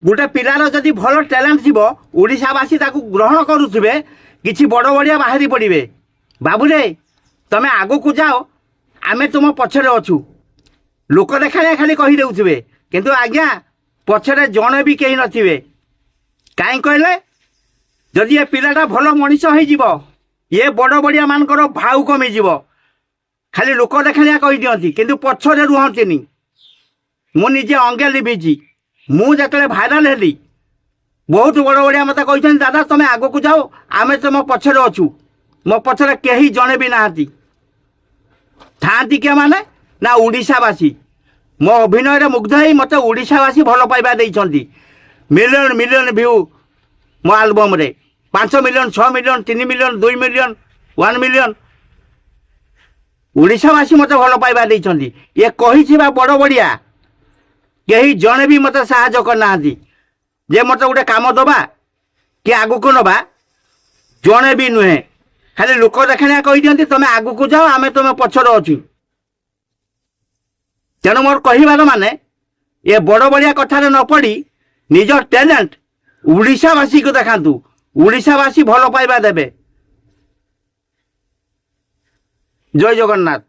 गोटे पिलार जदि भल टैलेंट थी ओडावासी ग्रहण करुवे कि बड़ बड़िया बाहरी पड़े बाबूरे तमें आग को जाओ आम तुम पछरे अच्छु लोक देखा खाली कहीदे किंतु आज्ञा पछरे जड़े भी कहीं नथिबे कहीं कहले जदि ये पिलाटा भल मनीष हो ये बड़ बड़िया मानकर भाव कमिज खाली लोक देखा कहीदियंती किंतु पछरे रुहंतिनी मु निजे अंगे लिभिची मुझे भाइराल हेली बहुत बड़ बड़िया मत कहते दादा तुम आग को जाओ आम तुम पछरे अच्छु मो पछरे कहीं जड़े भी ना था क्या माने ना ओडावासी मो अभिनय मुग्ध हो मत ओडावासी भल पाइबा देइछंती मिलियन मिलियन व्यू मो आलबम रे 5 million 6 million 3 million 2 million 1 million ओडावासी मत भल पाइबा देइछंती ये कही बड़ बड़िया कहीं जड़े भी मत साहाଯ୍य करना जे मत गोटे काम दबा कि आग को नवा जड़े भी नुहे खाली लोक देखा कहीदियंती तुम आग को जाओ आम तुम पछर अच्छु तेणु मोर कहबार माने ये बड़ बड़िया कथार न पड़ी निज टैलेंट ओडावासी को देखातु ओडावासी भल पाइबा देबे। जय जगन्नाथ।